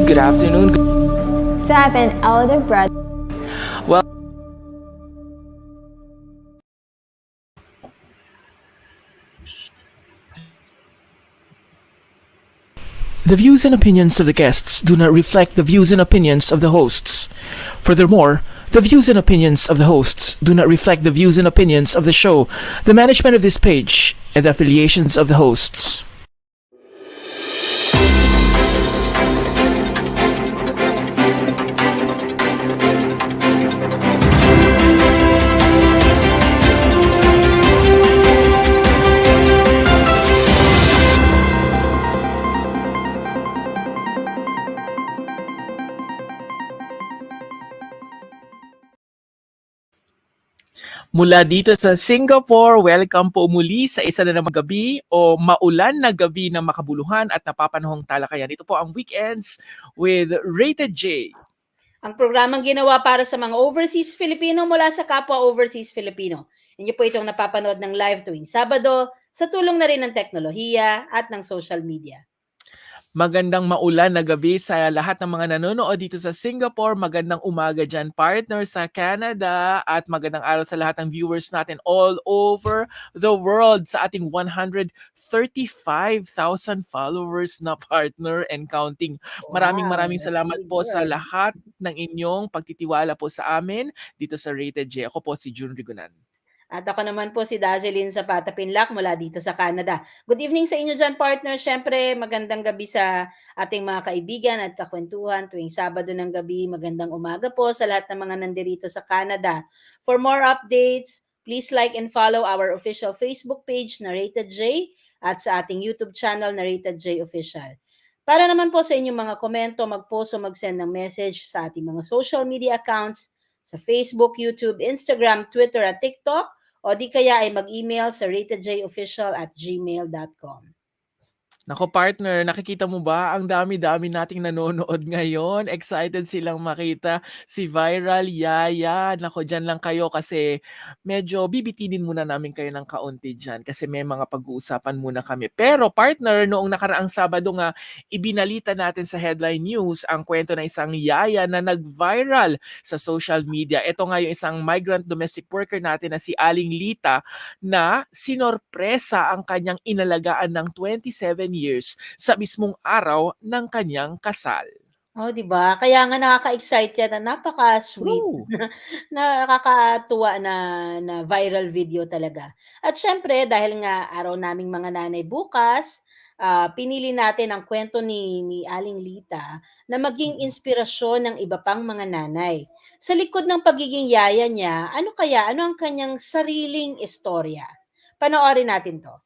good afternoon. To have an elder brother. Well, the views and opinions of the guests do not reflect the views and opinions of the hosts. Furthermore, the views and opinions of the hosts do not reflect the views and opinions of the show, the management of this page, and the affiliations of the hosts. Mula dito sa Singapore, welcome po muli sa isa na namang gabi o maulan na gabi ng makabuluhan at napapanahong talakayan. Ito po ang Weekends with Rated J. Ang programang ginawa para sa mga overseas Filipino mula sa kapwa overseas Filipino. Inyo po itong napapanood ng live tuwing Sabado sa tulong na rin ng teknolohiya at ng social media. Magandang maulan na gabi sa lahat ng mga nanonood dito sa Singapore. Magandang umaga dyan, partner sa Canada. At magandang araw sa lahat ng viewers natin all over the world sa ating 135,000 followers na partner and counting. Maraming That's salamat really po sa good. lahat ng inyong pagtitiwala po sa amin dito sa Rated J. Ako po si June Rigunan. At ako naman po si Dazeline Zapata Pinlac mula dito sa Canada. Good evening sa inyo dyan, partner. Siyempre, magandang gabi sa ating mga kaibigan at kakwentuhan tuwing Sabado ng gabi. Magandang umaga po sa lahat ng mga nandirito sa Canada. For more updates, please like and follow our official Facebook page na Rated J at sa ating YouTube channel na Rated J Official. Para naman po sa inyong mga komento, mag-post o mag-send ng message sa ating mga social media accounts sa Facebook, YouTube, Instagram, Twitter at TikTok, o di kaya ay mag-email sa ratedjofficial@gmail.com. Nako partner, nakikita mo ba ang dami-dami nating nanonood ngayon? Excited silang makita si Viral Yaya. Nako, dyan lang kayo kasi medyo bibitinin muna namin kayo ng kaunti dyan kasi may mga pag-uusapan muna kami. Pero partner, noong nakaraang Sabado nga, ibinalita natin sa headline news ang kwento ng isang yaya na nag-viral sa social media. Ito nga yung isang migrant domestic worker natin na si Aling Lita na sinorpresa ang kanyang inalagaan ng 27 years sa mismong araw ng kanyang kasal. Oh, 'di ba? Kaya nga nakaka-excite yan, napaka-sweet. True. Nakakatuwa na viral video talaga. At siyempre dahil nga araw naming mga nanay bukas, pinili natin ang kwento ni Aling Lita na maging inspirasyon ng iba pang mga nanay. Sa likod ng pagiging yaya niya, ano ang kanyang sariling istorya? Panoorin natin 'to.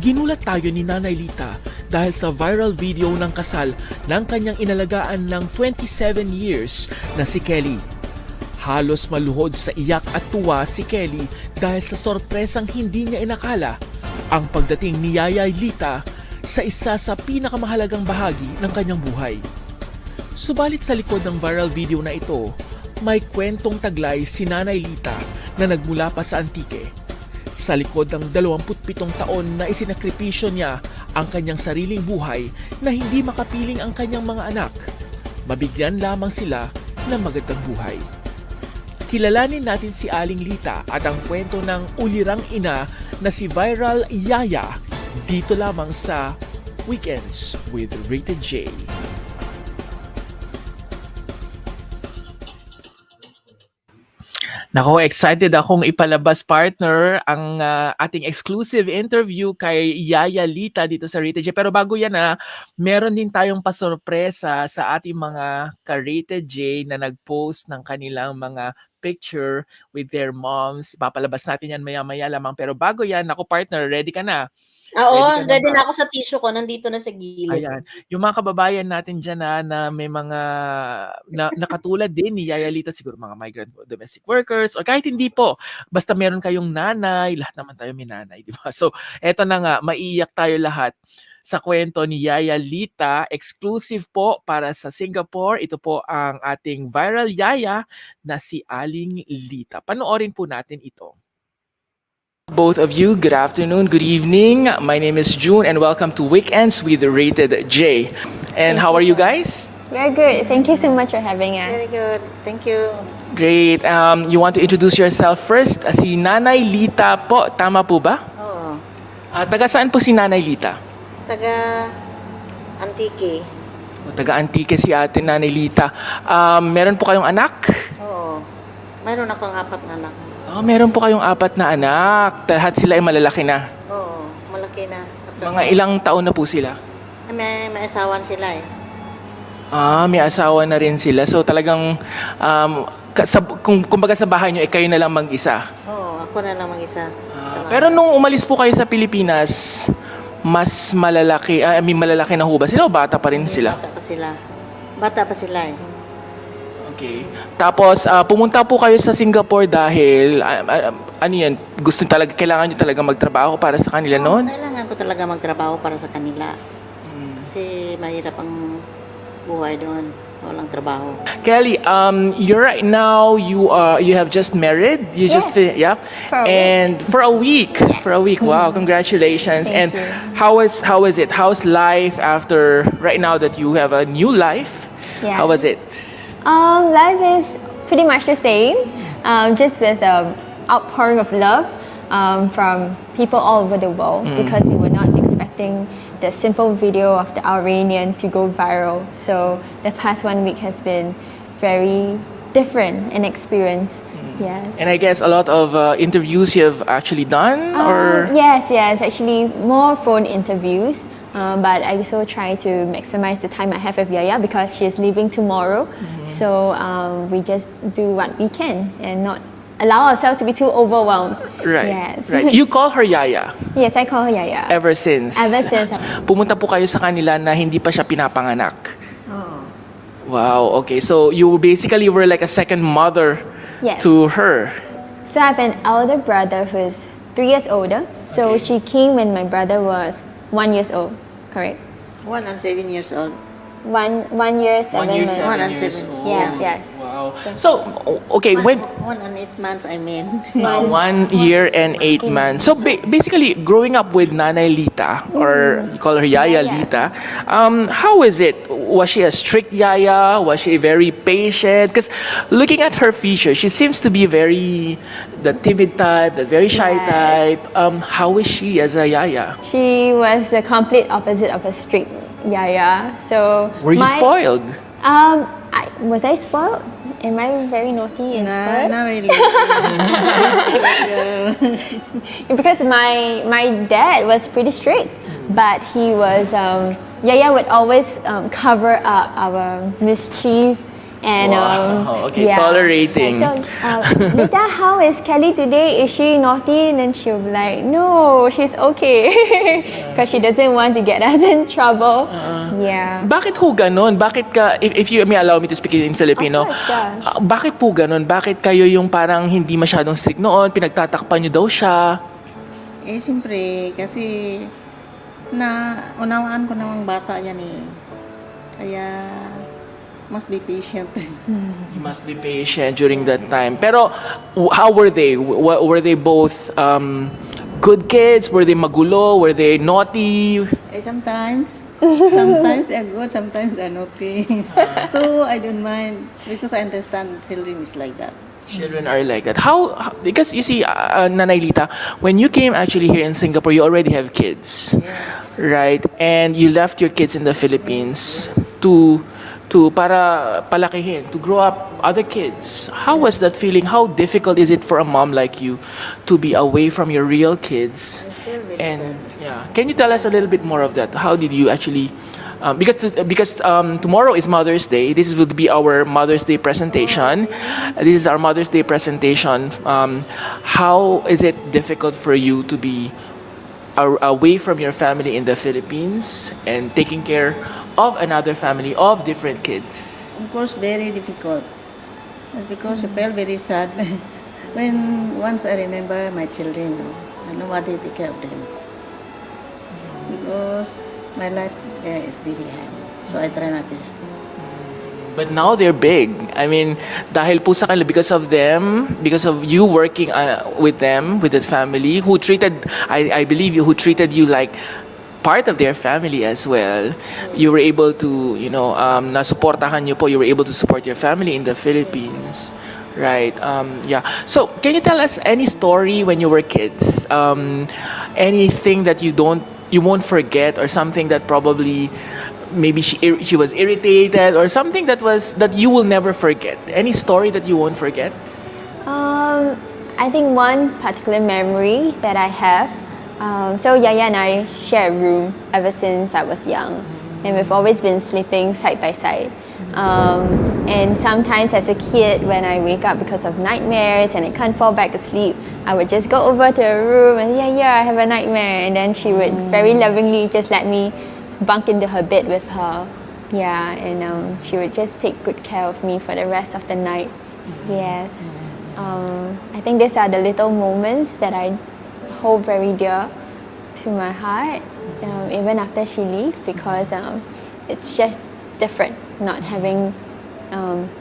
Ginulat tayo ni Nanay Lita dahil sa viral video ng kasal ng kanyang inalagaan ng 27 years na si Kelly. Halos maluhod sa iyak at tuwa si Kelly dahil sa sorpresang hindi niya inakala ang pagdating ni Yaya Lita sa isa sa pinakamahalagang bahagi ng kanyang buhay. Subalit sa likod ng viral video na ito, may kwentong taglay si Nanay Lita na nagmula pa sa Antique. Sa likod ng 27 taon na isinakripisyo niya ang kanyang sariling buhay na hindi makapiling ang kanyang mga anak, mabigyan lamang sila ng magandang buhay. Kilalanin natin si Aling Lita at ang kwento ng ulirang ina na si Viral Yaya dito lamang sa Weekends with Rated J. Nako, excited akong ipalabas partner ang ating exclusive interview kay Yaya Lita dito sa Rated J. Pero bago yan meron din tayong pasorpresa sa ating mga ka-Rated J na nag-post ng kanilang mga picture with their moms. Papalabas natin yan maya-maya lamang. Pero bago yan, ako partner, ready ka na? Oo, Ready ka na ready ba? na ako sa tissue ko, nandito na sa gilid. Ayan. Yung mga kababayan natin dyan na may mga nakatulad din ni Yaya Lita, siguro mga migrant domestic workers or kahit hindi po, basta meron kayong nanay, lahat naman tayo may nanay, di ba? So, eto na nga, maiiyak tayo lahat sa kwento ni Yaya Lita, exclusive po para sa Singapore. Ito po ang ating viral yaya na si Aling Lita. Panoorin po natin ito. Both of you, good afternoon, good evening. My name is June and welcome to Weekends with Rated J. And how are you guys? We're good. Thank you so much for having us. Very good. Thank you. Great. You want to introduce yourself first? Si Nanay Lita po, tama po ba? Oo. Taga saan po si Nanay Lita? Taga Antique. Taga Antique si ate Nanay Lita. Meron po kayong anak? Oo. Mayroon akong 4 na anak. Meron po kayong 4 na anak. Lahat sila ay malalaki na. Oo. Malaki na. At saka, Mga ilang taon na po sila? may asawan sila eh. May asawa na rin sila. So talagang, kumbaga sa bahay nyo, kayo na lang mag-isa. Oo. Ako na lang mag-isa. Pero nung umalis po kayo sa Pilipinas, mas malalaki, malalaki na ho ba sila o bata pa rin sila? Bata pa sila. Bata pa sila eh. Okay. Tapos, pumunta po kayo sa Singapore dahil, ano yan, kailangan nyo talaga magtrabaho para sa kanila noon? Kailangan ko talaga magtrabaho para sa kanila. Kasi mahirap ang buhay doon. Walang trabaho. Kelly, you're right now, you have just married? You just, yeah? For a and week. for a week. Yes. For a week. Wow, congratulations. Thank and you. how is it? How's life after, right now that you have a new life? Yeah. How was it? Life is pretty much the same, just with outpouring of love from people all over the world because we were not expecting the simple video of the Iranian to go viral. So the past 1 week has been very different in experience. Yes. And I guess a lot of interviews you have actually done, or Yes, actually more phone interviews. But I also try to maximize the time I have with Yaya because she is leaving tomorrow. So we just do what we can and not allow ourselves to be too overwhelmed. right? Yes. Right. You call her Yaya Yes, I call her Yaya. ever since. Ever since. Pumunta po kayo sa kanila na hindi pa siya pinapanganak. Oo. Wow. Okay. So you basically were like a second mother Yes. to her. So I have an elder brother who is 3 years older. So Okay. she came when my brother was 1 year old. Correct. 1 and 7 years old. 1 year, 7 months. 1 and 7. Yes. Wow. So okay, when 1 and 8 months, I mean. 1 year and 8 months. So basically, growing up with Nanay Lita, or you call her Yaya Lita, how is it? Was she a strict Yaya? Was she very patient? Because looking at her features, she seems to be the timid type, the very shy Yes. type. How is she as a Yaya? She was the complete opposite of a strict Yaya. So Were you spoiled? Was I spoiled? Am I very naughty and spoiled? Not really. Because my dad was pretty strict, but he was Yaya would always cover up our mischief and Wow, okay, tolerating. And so, Lita, how is Kelly today? Is she naughty? And then she'll be like, no, she's okay, because she doesn't want to get us in trouble. Yeah. Bakit ho ganon? Bakit ka, if you may allow me to speak in Filipino, Of course, yeah. bakit po ganon? Bakit kayo yung parang hindi masyadong strict noon, pinagtatakpan nyo daw siya? Eh, siyempre, kasi unawaan ko namang bata yan eh. Kaya, must be patient. You must be patient during that time. Pero how were they? Were they both good kids? Were they magulo? Were they naughty? Sometimes they're good, sometimes they're naughty. So, I don't mind because I understand children is like that. Children are like that. Because you see, Nanay Lita, when you came actually here in Singapore, you already have kids, right? And you left your kids in the Philippines to para palakihin, to grow up other kids. How was that feeling? How difficult is it for a mom like you to be away from your real kids? And yeah, can you tell us a little bit more of that? How did you actually? Because tomorrow is Mother's Day. This will be our Mother's Day presentation. This is our Mother's Day presentation. How is it difficult for you to be away from your family in the Philippines and taking care of another family of different kids? Of course, very difficult. It's because I felt very sad when once I remember my children, and nobody take care of them. Because my life there is very hard, so I try my best. But now they're big. I mean, dahil po sa kanila, because of them, because of you working with them, with the family, who treated, I believe you, who treated you like part of their family as well, you were able to, nasuportahan niyo po, you were able to support your family in the Philippines. Right. Yeah. So, can you tell us any story when you were kids? Anything that you won't forget, or something that probably maybe she was irritated, or something that you will never forget. Any story that you won't forget? I think one particular memory that I have. So Yaya and I share a room ever since I was young, and we've always been sleeping side by side. And sometimes as a kid, when I wake up because of nightmares and I can't fall back asleep, I would just go over to her room and I have a nightmare, and then she would very lovingly just let me bunk into her bed with her. Yeah, and she would just take good care of me for the rest of the night. Yes. I think these are the little moments that I hold very dear to my heart, even after she leaves, because it's just different not having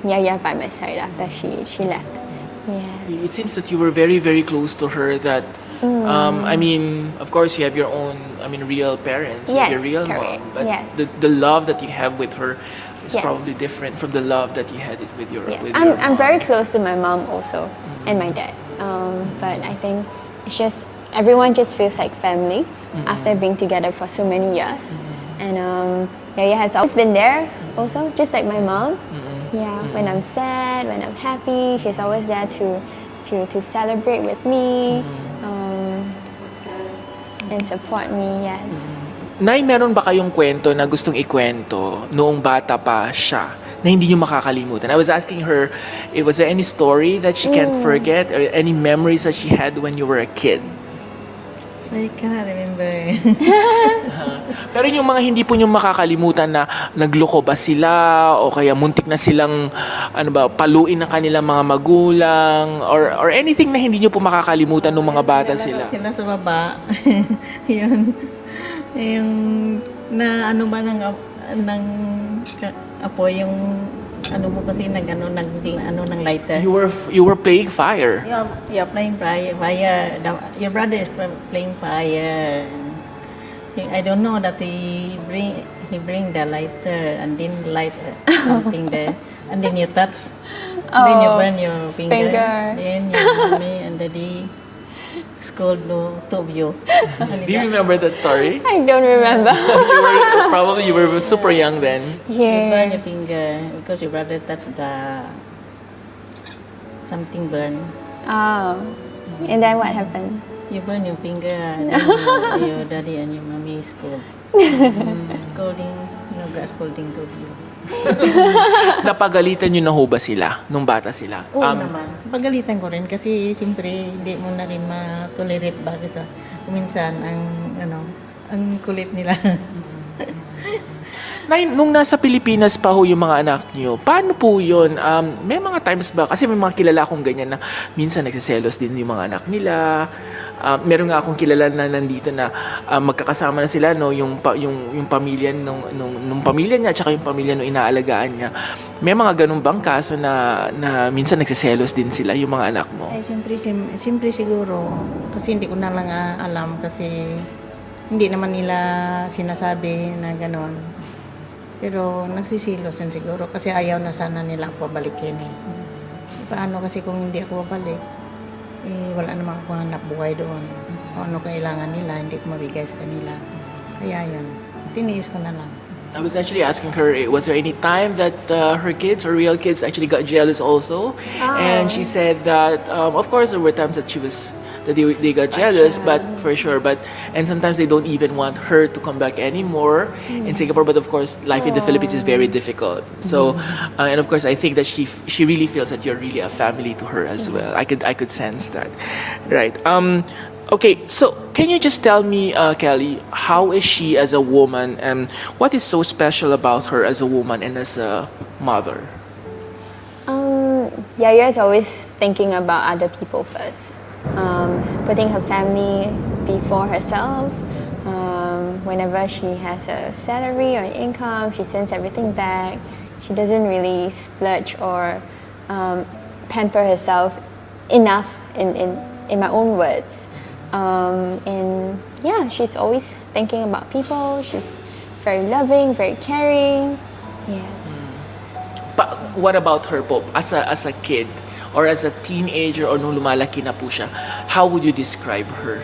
Yaya by my side after she left. Yeah. It seems that you were very, very close to her. That I mean, of course, you have your own. I mean, real parents. You have your real correct. mom. But Yes. the love that you have with her is Yes. probably different from the love that you had it with your. Yes, With your I'm mom. very close to my mom also, and my dad. But I think it's just everyone just feels like family after being together for so many years. And Yaya has always been there also, just like my mom. Yeah, when I'm sad, when I'm happy, she's always there to celebrate with me and support me. Yes. Nay, meron ba kayong kwento na gustong ikwento noong bata pa siya na hindi niyo makakalimutan? I was asking her, was there any story that she can't forget, or any memories that she had when you were a kid? I cannot remember. Pero yung mga hindi po niyo makakalimutan na nagloko ba sila, o kaya muntik na silang paluin ng kanilang mga magulang, or anything na hindi niyo po makakalimutan nung mga bata sila. Sila sa baba. Yun. Yung na ano ba ng apo yung mo kasi ng lighter. You were playing fire. You're playing fire. Your brother is playing fire. I don't know that he bring the lighter and then light something there, and then you touch, then you burn your finger. Then your mommy and daddy scold two of you. Do you remember that story? I don't remember. You were super young then. You burn Yeah. your finger because your brother touched the something burn. Oh. And then what happened? You burn your finger, and then your daddy and your mommy scold. Scolding two of you. Napagalitan niyo na ho ba sila nung bata sila? Oo naman. Pagalitan ko rin kasi siyempre hindi mo na rin ma-tolerate ba kasi kuminsan ang kulit nila. Nung nasa Pilipinas pa ho yung mga anak niyo, paano po yun? May mga times ba, kasi may mga kilala akong ganyan na minsan nagsiselos din yung mga anak nila. Meron nga akong kilala na nandito na magkakasama na sila, no, yung pamilya nung pamilya niya at saka yung pamilya nung inaalagaan niya. May mga ganun bang kaso na minsan nagsiselos din sila yung mga anak mo? Ay, siyempre siguro. Kasi hindi ko na lang alam kasi hindi naman nila sinasabi na gano'n. Pero nagsisilos din siguro kasi ayaw na sana nila ako pabalikin eh. Paano kasi kung hindi ako babalik, wala namang ako hanap buhay doon. O ano kailangan nila, hindi ko mabigay sa kanila. Kaya yun, tiniis ko na lang. I was actually asking her, was there any time that her kids or real kids actually got jealous also? And she said that, of course, there were times that they got jealous, but for sure, and sometimes they don't even want her to come back anymore in Singapore. But of course, life in the Philippines is very difficult. So, and of course, I think that she really feels that you're really a family to her as well. I could sense that, right? Okay, so can you just tell me, Kelly, how is she as a woman, and what is so special about her as a woman and as a mother? Yaya is always thinking about other people first, putting her family before herself. Whenever she has a salary or income, she sends everything back. she doesn't really splurge or pamper herself enough in my own words. And yeah, she's always thinking about people. She's very loving, very caring. Yes. But what about her po? As a kid or as a teenager or nung lumalaki na po siya, how would you describe her?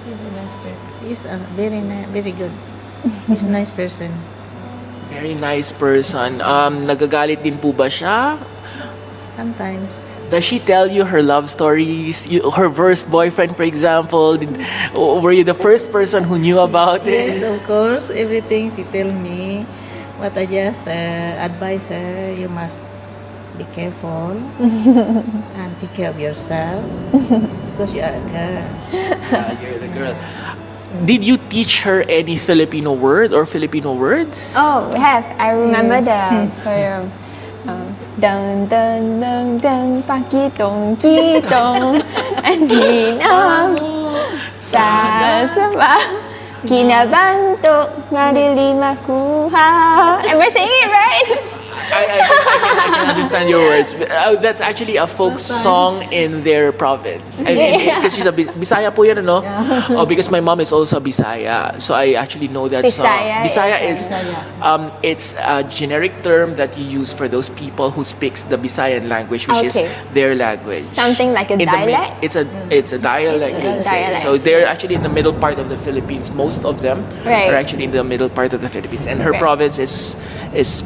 He's a nice person. He's a very good. He's a nice person. Very nice person. Nagagalit din po ba siya? Sometimes. Does she tell you her love stories? Her first boyfriend, for example? Were you the first person who knew about it? Yes, of course. Everything she tell me. But I just advise her, you must be careful and take care of yourself because you are a girl. You're the girl. Did you teach her any Filipino word or Filipino words? Oh, we have. I remember the poem. Dang dang dang dang pakitong kitong aninang sa saba kinabantok madili makuha. Am I saying it right? I can understand your words. That's actually a folk song in their province. Because she's a Bisaya po yan, ano? Oh, because my mom is also a Bisaya. So I actually know that song. Bisaya is it's a generic term that you use for those people who speaks the Bisayan language, which is their language. Something like a dialect? It's a dialect. It's a dialect. So they're actually in the middle part of the Philippines. Most of them are actually in the middle part of the Philippines. And her province is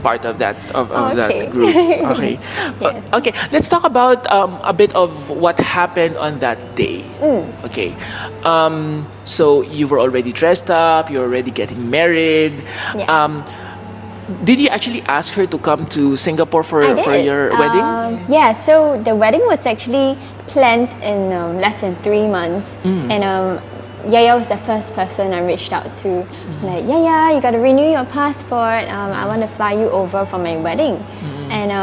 part of that that group. Okay. Yes. Okay. Let's talk about a bit of what happened on that day. Okay. So you were already dressed up. You're already getting married. Yeah. Did you actually ask her to come to Singapore for your wedding? Yeah. So the wedding was actually planned in less than 3 months, and Yaya was the first person I reached out to. Like, Yaya, you gotta renew your passport. I want to fly you over for my wedding. And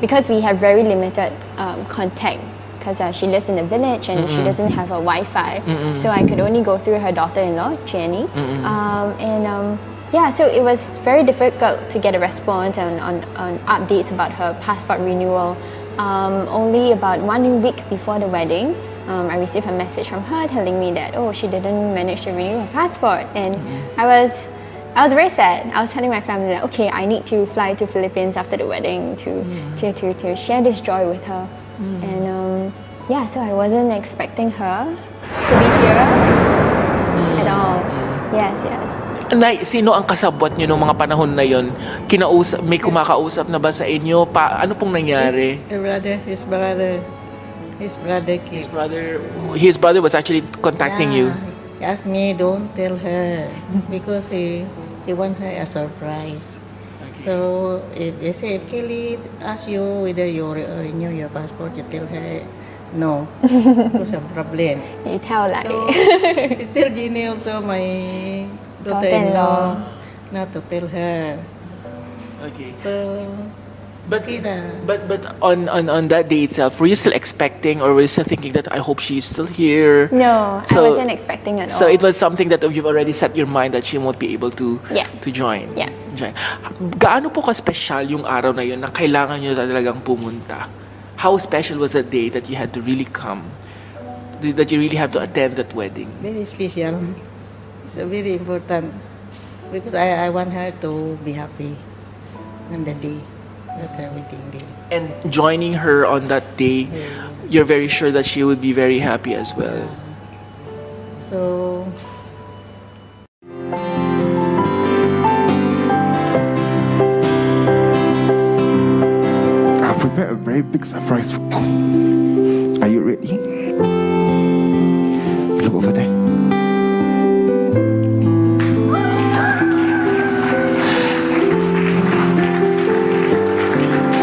because we have very limited contact, because she lives in the village and she doesn't have a Wi-Fi, so I could only go through her daughter-in-law, Jenny. Yeah, so it was very difficult to get a response on updates about her passport renewal. Only about 1 week before the wedding, I received a message from her telling me that she didn't manage to renew her passport, and I was very sad. I was telling my family that okay, I need to fly to Philippines after the wedding to share this joy with her, and yeah, so I wasn't expecting her to be here at all. Yes. Nay, sino ang kasabwat niyo nung mga panahon na yon? May kumakausap na ba sa inyo? Ano pong nangyari? His brother. His brother was actually contacting you. He asked me, don't tell her because he want her a surprise. Okay. So if Kelly asks you whether you renew your passport, you tell her no, because of problem. You tell like. So she tell Jenny also, my daughter-in-law, not to tell her. Okay. So. But on that day itself, were you still expecting, or were you still thinking that I hope she's still here? No, I wasn't expecting at all. So it was something that you've already set your mind that she won't be able to join. Yeah. Gaano po ka-special yung araw na yun na kailangan nyo talagang pumunta? How special was the day that you had to really come? That you really have to attend that wedding? Very special. It's very important because I want her to be happy on the day. And joining her on that day, you're very sure that she would be very happy as well. So I've prepared a very big surprise for you. Are you ready? Look over there.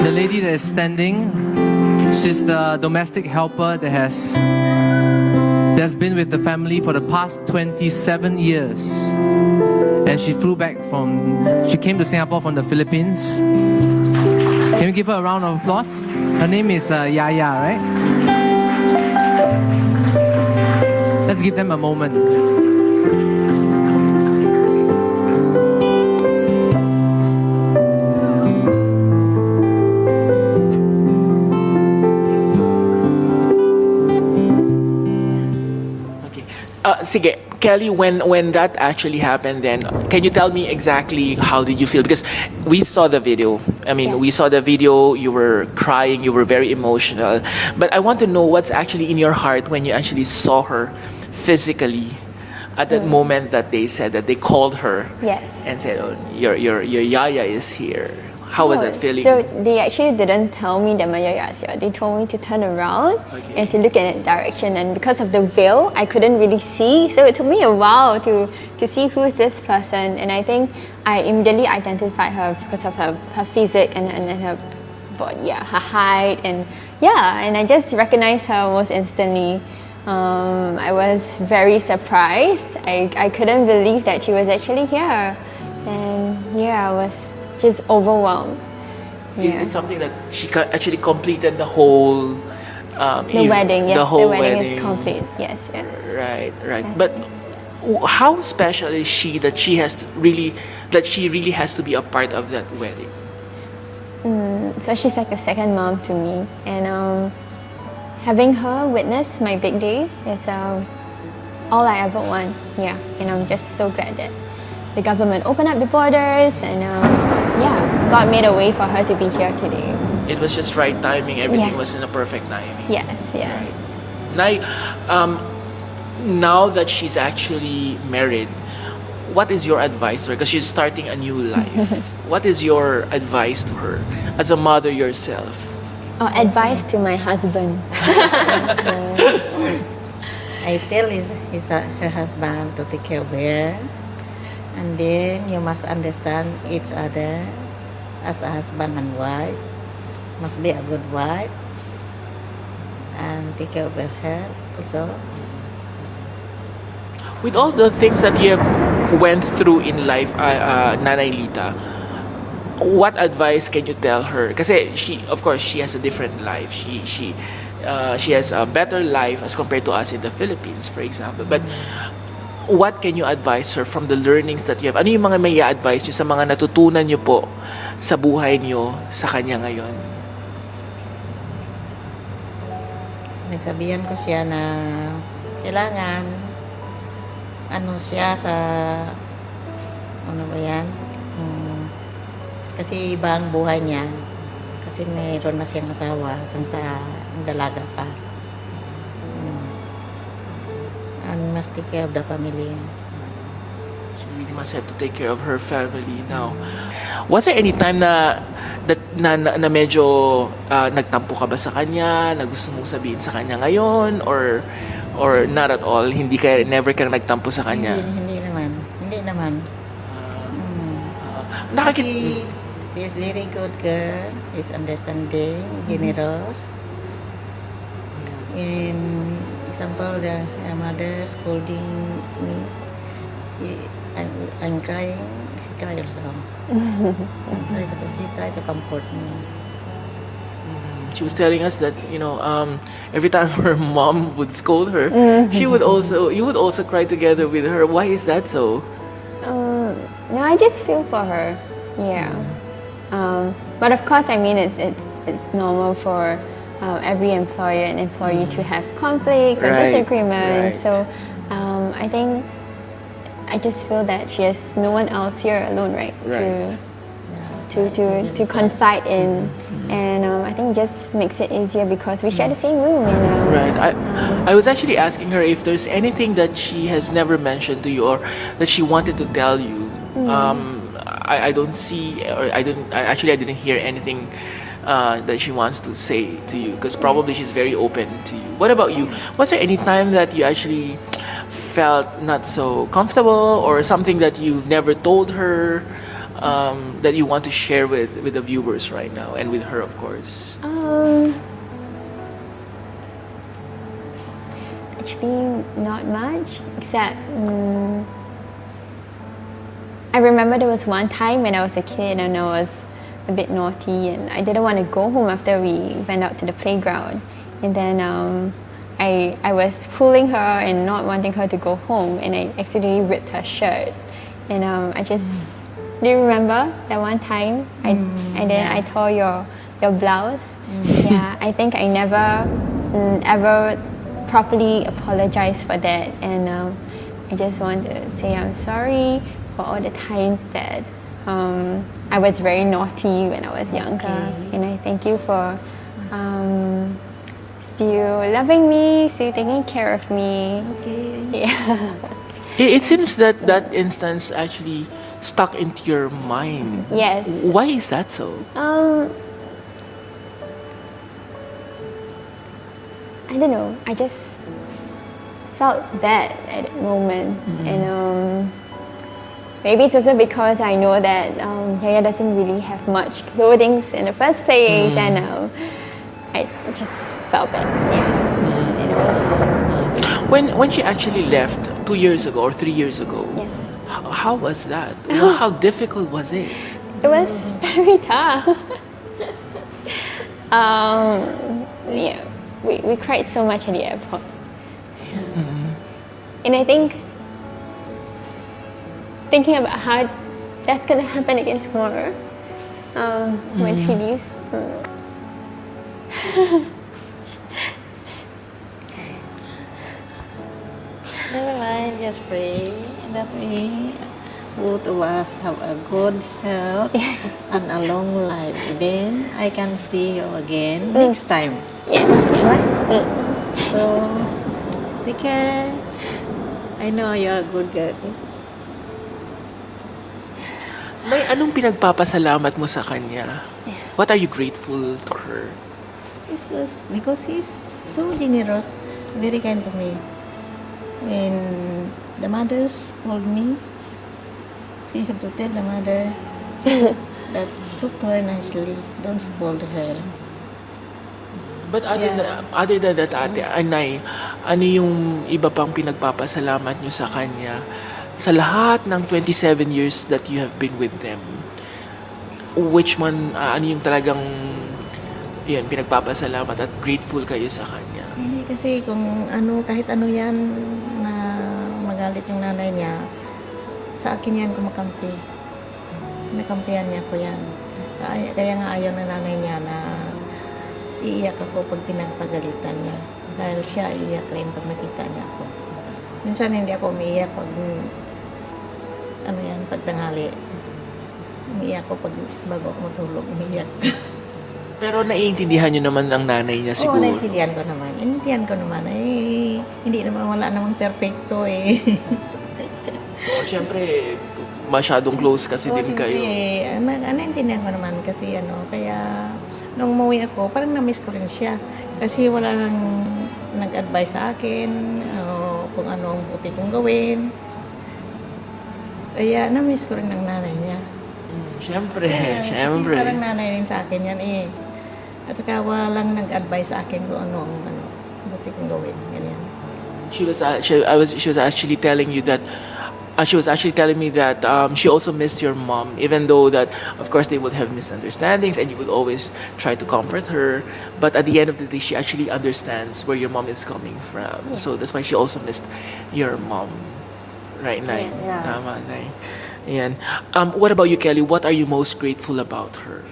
The lady that is standing, she's the domestic helper that's been with the family for the past 27 years. And she came to Singapore from the Philippines. Can we give her a round of applause? Her name is Yaya, right? Let's give them a moment. Sige, Kelly, when that actually happened, then can you tell me exactly how did you feel? Because we saw the video. I mean, Yeah. we saw the video. You were crying. You were very emotional. But I want to know what's actually in your heart when you actually saw her physically at that moment that they said that they called her Yes. and said, "Oh, your Yaya is here." How was that feeling? So they actually didn't tell me that my yaya is here. They told me to turn around Okay. and to look in that direction. And because of the veil, I couldn't really see. So it took me a while to see who's this person. And I think I immediately identified her because of her physique and her body, her height, and and I just recognized her almost instantly. I was very surprised. I couldn't believe that she was actually here. And I was just overwhelmed. It's something that she actually completed the whole The wedding, yes, the whole wedding wedding is complete. Yes. Right. Yes. But how special is she that she really has to be a part of that wedding? So she's like a second mom to me, and having her witness my big day is all I ever want. Yeah, and I'm just so glad that the government opened up the borders, and God made a way for her to be here today. It was just right timing. Everything Yes. was in a perfect timing. Yes. Right. Now that she's actually married, what is your advice to her? Because she's starting a new life. What is your advice to her as a mother yourself? Advice to my husband. I tell her husband to take care of her, and then you must understand each other as a husband and wife. Must be a good wife and take care of her health also. With all the things that you have went through in life, Nanay Lita, what advice can you tell her? Kasi of course, she has a different life. She has a better life as compared to us in the Philippines, for example. But what can you advise her from the learnings that you have? Ano yung mga may advice niyo sa mga natutunan niyo po sa buhay niyo sa kanya ngayon? Nagsabihan ko siya na kailangan siya sa kasi iba ang buhay niya kasi mayroon na siyang asawa sa dalaga pa. And must take care of the family. She really must have to take care of her family now. Was there any time na medyo nagtampo ka ba sa kanya, na gusto mong sabihin sa kanya ngayon, or not at all? Never kang nagtampo sa kanya? Hindi naman. Nakakit... She is very good girl. Is understanding, generous. In example, her mother scolding me. I'm crying. She cried also. She tried to comfort me. She was telling us that every time her mom would scold her, you would also cry together with her. Why is that so? No, I just feel for her. Yeah. But of course, I mean, it's normal for every employer and employee to have conflicts or Right, disagreements. right. So I think I just feel that she has no one else here alone, right? Right. To confide in, and I think it just makes it easier because we share the same room. And Right. I was actually asking her if there's anything that she has never mentioned to you or that she wanted to tell you. I don't see, or I didn't hear anything that she wants to say to you, because probably she's very open to you. What about you? Was there any time that you actually felt not so comfortable, or something that you've never told her that you want to share with the viewers right now, and with her, of course? Actually, not much, except I remember there was one time when I was a kid and I was a bit naughty and I didn't want to go home after we went out to the playground. And then I was pulling her and not wanting her to go home, and I accidentally ripped her shirt. And I just, do you remember that one time? I tore your blouse. Yeah, I think I never ever properly apologize for that, and I just want to say I'm sorry for all the times that I was very naughty when I was younger, and I thank you for still loving me, still taking care of me. Yeah. It seems that that instance actually stuck into your mind. Yes. Why is that so? I don't know. I just felt bad at that moment, and maybe it's also because I know that Yaya doesn't really have much clothing in the first place, and I just felt bad. Yeah, and it was When she actually left 2 years ago or 3 years ago, yes, how was that? How difficult was it? it was very tough. Yeah, we cried so much at the airport, and I think thinking about how that's gonna happen again tomorrow when she leaves. Never mind, just pray that we both of us have a good health and a long life. Then I can see you again next time. Yes. Right? So, take care. I know you're a good girl. May anong pinagpapasalamat mo sa kanya? What are you grateful to her? It's just because he's so generous, very kind to me. When the mothers called me, she had to tell the mother that talk to her nicely, don't scold her. But other than that, ate, anay, ano yung iba pang pinagpapasalamat nyo sa kanya sa lahat ng 27 years that you have been with them? Which one, ano yung talagang yun, pinagpapasalamat at grateful kayo sa kanya? Hindi kasi kung ano, kahit ano yan na magalit yung nanay niya, sa akin yan kumakampi. Nakampihan niya ko yan. Kaya nga ayaw na nanay niya na iiyak ako pag pinagpagalitan niya. Dahil siya iiyak rin pag nakita niya ako. Minsan hindi ako umiiyak pag ano yan, pag tanghali. Umiiyak ko pag bago ako matulog, umiiyak. Pero naiintindihan nyo naman ang nanay niya Oo, siguro. naintindihan ko naman. Naintindihan ko naman. Eh, hindi naman, wala namang perfecto eh. Siyempre, masyadong close kasi Oo, din kayo. naintindihan ko naman kasi kaya nung umuwi ako, parang na-miss ko rin siya. Kasi wala nang nag-advise sa akin kung ano ang buti kong gawin. Kaya na-miss ko rin ang nanay niya. Siyempre, Kasi siyempre. parang nanay rin sa akin yan eh. At saka walang nag-advise sa akin kung ano buti kong gawin. Ganyan. She was actually telling you that she was actually telling me that she also missed your mom, even though that of course they would have misunderstandings and you would always try to comfort her, but at the end of the day she actually understands where your mom is coming from. Yes. So that's why she also missed your mom. Right, Nay? Yes. Yeah. Tama, Nay. Ayan. What about you, Kelly? What are you most grateful about her?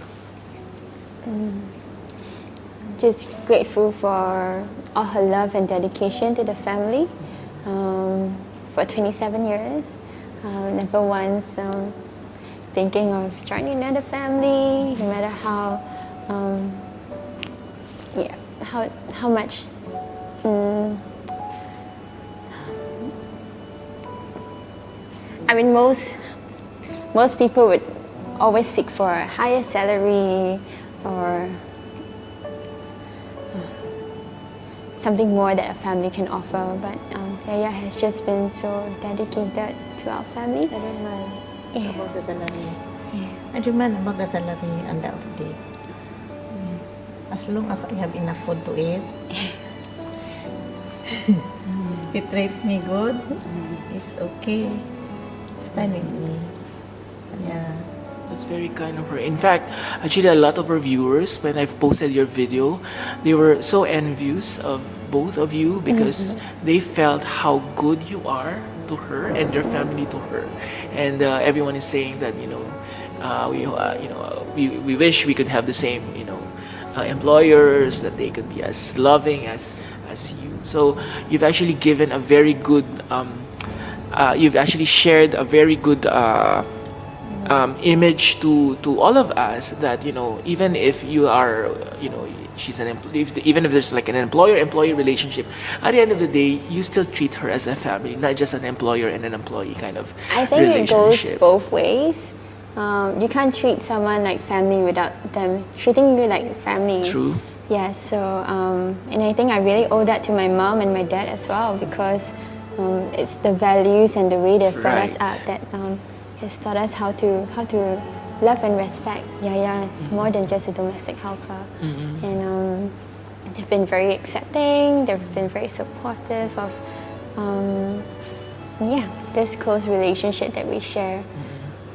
Just grateful for all her love and dedication to the family for 27 years. Never once thinking of joining another family, no matter how much I mean most people would always seek for a higher salary or something more that a family can offer, but Yaya has just been so dedicated to our family. I don't mind Yeah. about the salary. Yeah. I don't mind about the salary and the day. As long as I have enough food to eat. She treat me good. It's okay. It's fine with me. Yeah. That's very kind of her. In fact, actually, a lot of our viewers, when I've posted your video, they were so envious of both of you because they felt how good you are to her and your family to her. And everyone is saying that we wish we could have the same employers, that they could be as loving as as you. So you've actually given a very good, you've actually shared a very good image to all of us that, you know, even if you are, you know, she's an even if there's like an employer-employee relationship, at the end of the day, you still treat her as a family, not just an employer and an employee kind of I think it goes relationship. both ways. You can't treat someone like family without them treating you like family. True. Yeah, so and I think I really owe that to my mom and my dad as well, because it's the values and the way they've brought us Right. up that has taught us how to love and respect Yaya is more than just a domestic helper. And they've been very accepting, they've been very supportive of this close relationship that we share.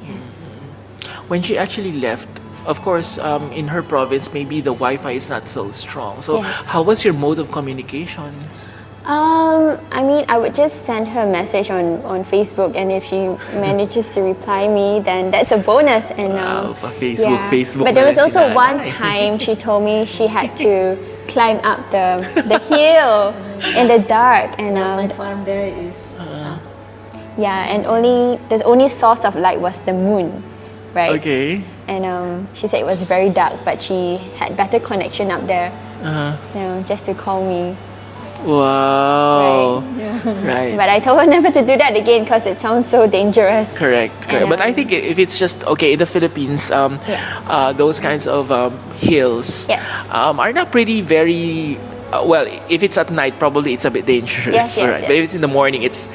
Yes. When she actually left, of course, in her province, maybe the Wi-Fi is not so strong. So Yes. how was your mode of communication? I mean, I would just send her a message on Facebook, and if she manages to reply me, then that's a bonus. And Wow, Facebook But there was na lang also si one nanay. time she told me she had to climb up the hill in the dark, and My farm there is and the only source of light was the moon, right? Okay. And she said it was very dark, but she had better connection up there, just to call me. Wow. Right. But I told her never to do that again because it sounds so dangerous. Correct. And, But I think if it's just okay in the Philippines, those kinds of hills Yes. are not pretty very. Well, if it's at night, probably it's a bit dangerous. Yes, yes, right? yes. But if it's in the morning, it's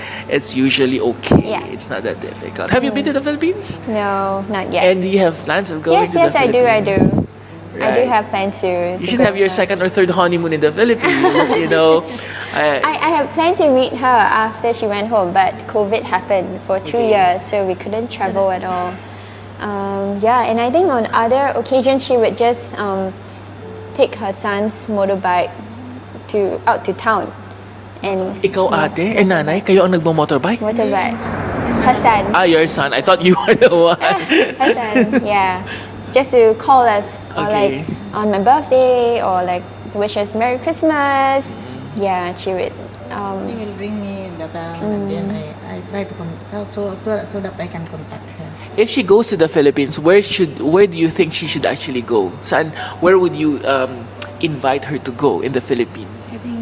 usually okay. Yeah. It's not that difficult. Have you been to the Philippines? No, not yet. And do you have plans of going yes, to yes, the I do. Philippines? I do Right. have plans to. You should have your second or third honeymoon in the Philippines. You know. I have planned to meet her after she went home, but COVID happened for 2 years, so we couldn't travel at all. And I think on other occasions she would just take her son's motorbike out to town, and Ikaw ate, nanay, kayo ang nagmo-motorbike? motorbike. Her son. Your son. I thought you were the one. Her son, yeah. Just to call us, or Okay. like on my birthday, or like to wish us Merry Christmas. Yeah, she would. He will bring me the and then I try to contact so that I can contact her. If she goes to the Philippines, where do you think she should actually go? Where would you invite her to go in the Philippines? I think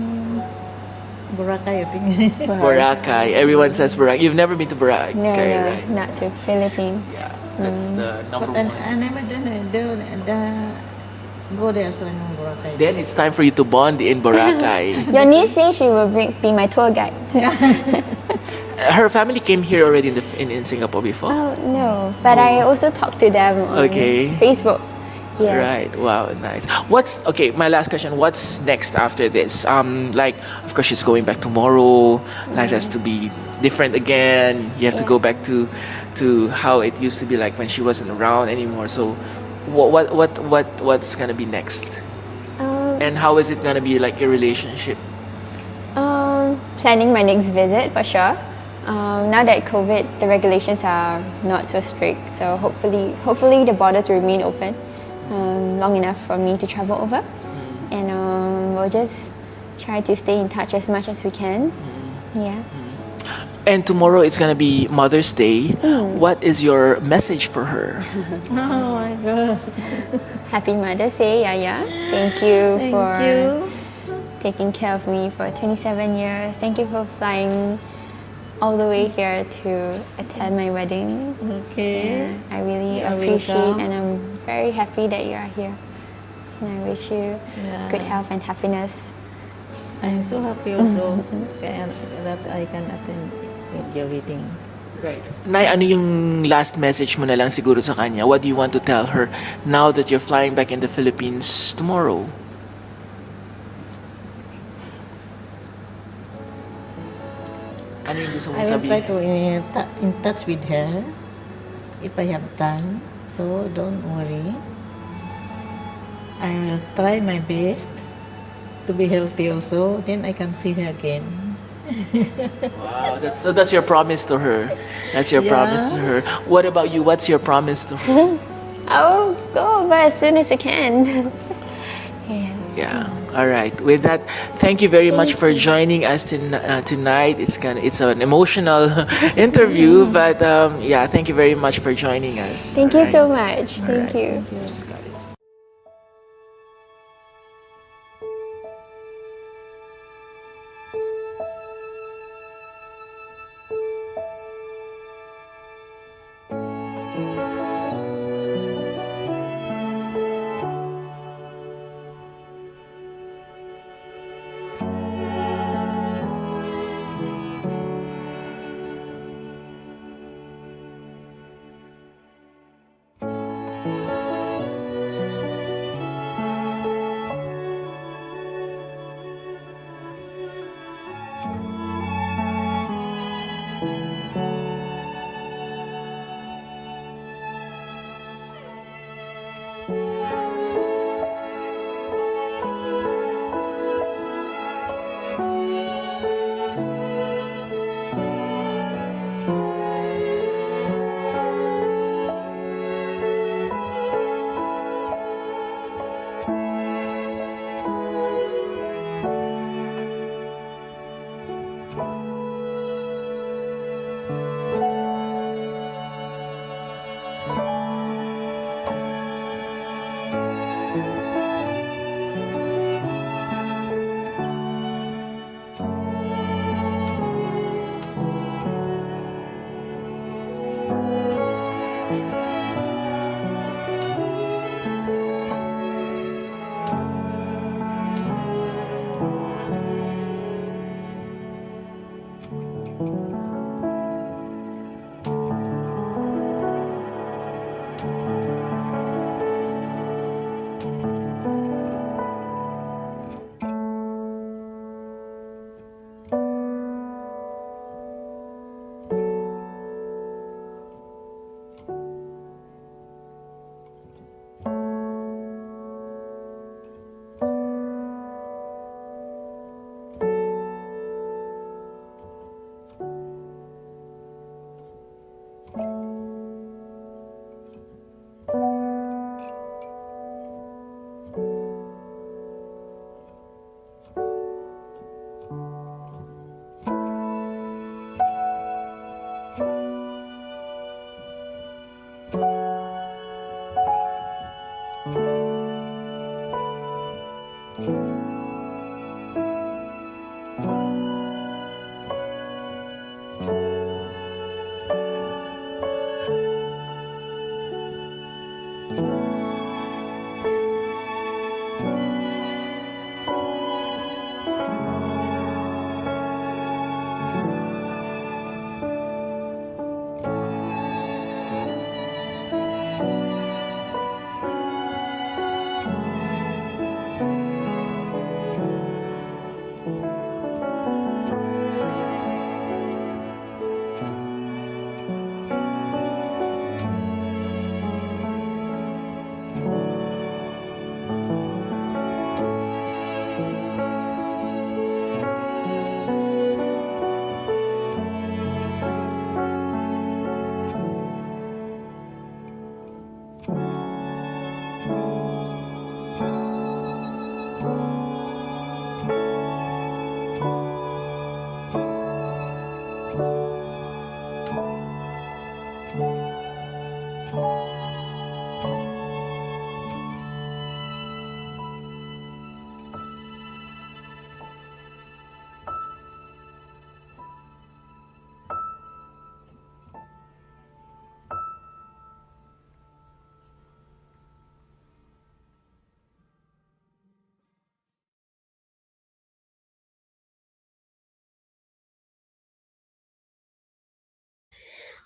Boracay, I think. Boracay. Everyone says Boracay. You've never been to Boracay, No, right? not to Philippines. Yeah, that's the number But one. I never done go there so in Boracay. Then it's time for you to bond in Boracay. Your niece says she will be my tour guide. Her family came here already in Singapore before. Oh no, but I also talked to them on Okay. Facebook. Yes. Right. Wow. Nice. My last question. What's next after this? Of course, she's going back tomorrow. Life has to be different again. You have to go back to how it used to be like when she wasn't around anymore. So, what's gonna be next? And how is it gonna be like your relationship? Planning my next visit for sure. Now that COVID, the regulations are not so strict, so hopefully the borders will remain open long enough for me to travel over, and we'll just try to stay in touch as much as we can. Yeah. And tomorrow it's gonna be Mother's Day. What is your message for her? Oh my God. Happy Mother's Day, Yaya. Thank you Thank for you. taking care of me for 27 years. Thank you for flying all the way here to attend my wedding. Okay. Yeah, I really You're appreciate, welcome. and I'm very happy that you are here. And I wish you Yeah. good health and happiness. I'm so happy also that I can attend with your wedding. Right. Nay, ano yung last message mo na lang siguro sa kanya? What do you want to tell her now that you're flying back in the Philippines tomorrow? Ano yung gusto mong I will try sabihin? to in touch with her if I have time. So don't worry. I will try my best to be healthy also. Then I can see her again. Wow, that's your promise to her. That's your promise to her. What about you? What's your promise to her? I'll go over as soon as I can. Yeah. Yeah. All right. With that, thank you very much Thank for you. joining us tonight. It's an emotional interview, but yeah, thank you very much for joining us. Thank All you right. so much. All Thank right. you. Just got it.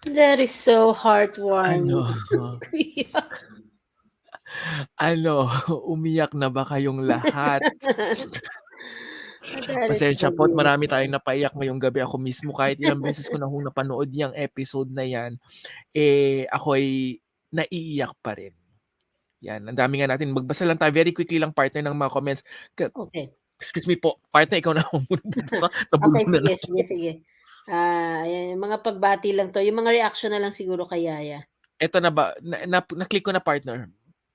That is so Ano, heartwarming. Kuya. ano, umiyak na ba kayong lahat? That is so Pasensya po at marami beautiful. tayong napaiyak ngayong gabi. Ako mismo kahit ilang beses ko na hong napanood yung episode na yan, ako'y naiiyak pa rin. Yan, ang dami nga natin. Magbasa lang tayo very quickly lang partner ng mga comments. Okay. Excuse me po, partner, ikaw na ako muna magbasa. Okay, Nabulong na sige, lang sige, ako. sige. Ayan, yung mga pagbati lang 'to, yung mga reaction na lang siguro kay Yaya. Eto na ba, na-click ko na partner.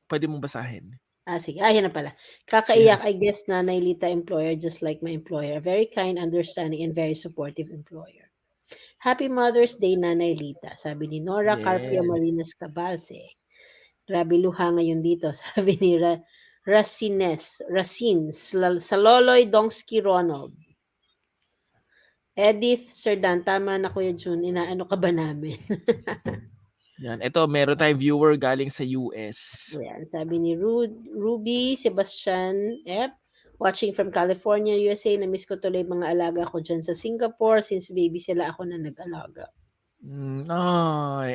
Pwede mong basahin. Sige. Yan na pala. Kakaiyak, I guess, Nanay Lita employer just like my employer. A very kind, understanding, and very supportive employer. Happy Mother's Day, Nanay Lita. Sabi ni Nora Carpio Yeah. Marinas Cabalse. Grabe luha ngayon dito. Sabi ni Racines, sa Loloy Dongski Ronald. Edith Serdan, tama na Kuya Jun, inaano ka ba namin? Yan. Ito, meron tayong viewer galing sa US. Ayan, sabi ni Ruby Sebastian F. Watching from California, USA. Na-miss ko tuloy mga alaga ko dyan sa Singapore. Since baby sila, ako na nag-alaga.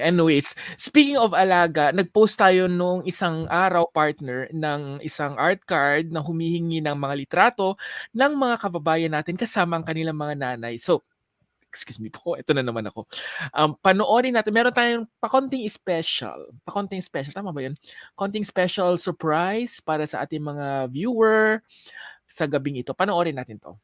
Anyways, speaking of alaga, nag-post tayo nung isang araw, partner, ng isang art card na humihingi ng mga litrato ng mga kababayan natin kasama ang kanilang mga nanay. So, excuse me po, ito na naman ako. Panoorin natin, meron tayong pakonting special, tama ba yun? Konting special surprise para sa ating mga viewer sa gabing ito. Panoorin natin to.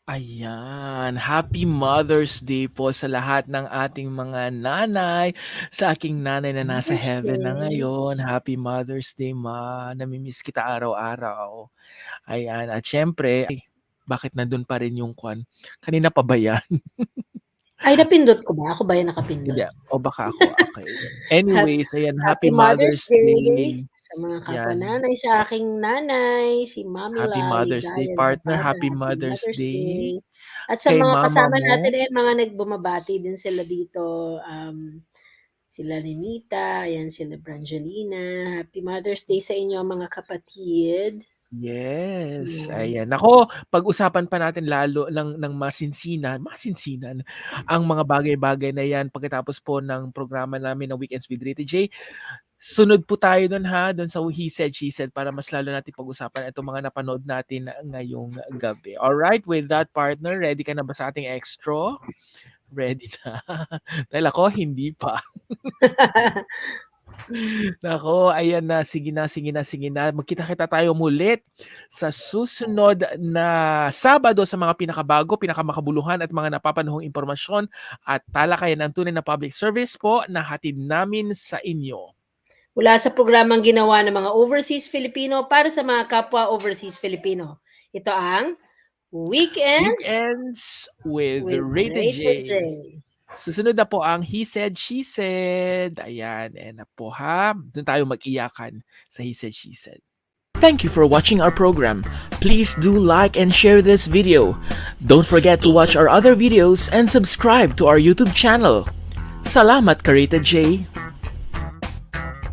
Ayan, happy Mother's Day po sa lahat ng ating mga nanay. Sa aking nanay na nasa Mother's heaven na Day. ngayon, happy Mother's Day, ma. Namimiss kita araw-araw. Ayan, at syempre, bakit nandun pa rin yung kwan? Kanina pa ba yan? Ay, napindot ko ba? Ako ba yung Hindi, nakapindot? o baka ako, okay. Hap Anyways, ayan, Happy happy Mother's Mother's Day Day. sa mga kapwa Yan, nanay, sa aking nanay, si happy Mamila Mother's Day, Ligaya partner. Zapata. Happy Happy Mother's Mother's Day Day. At sa kay mga mama kasama mo. natin din, mga nagbumabati din sila dito, sila Ninita, ayan sila Brangelina. Happy Mother's Day sa inyo mga kapatid. Yes, Yan. ayan. Naku, pag-usapan pa natin lalo ng masinsinan ang mga bagay-bagay na 'yan pagkatapos po ng programa namin na Weekends with Rita J. Sunod po tayo dun ha, dun sa He Said, She Said para mas lalo natin pag-usapan itong mga napanood natin ngayong gabi. Alright, with that partner, ready ka na ba sa ating extra? Ready na. Dahil ako, hindi pa. Nako, ayan na. Sige na, sige na, sige na. Magkita-kita tayo mulit sa susunod na Sabado sa mga pinakabago, pinakamakabuluhan at mga napapanahong impormasyon at talakayan ng tunay na public service po na hatid namin sa inyo. Mula sa programang ginawa ng mga overseas Filipino para sa mga kapwa overseas Filipino. Ito ang Weekends Weekends with with Rita J. Rita J. Susunod na po ang He Said, She Said. Ayan, na po ha. Doon tayo mag-iyakan sa He Said, She Said. Thank you for watching our program. Please do like and share this video. Don't forget to watch our other videos and subscribe to our YouTube channel. Salamat, Rita J.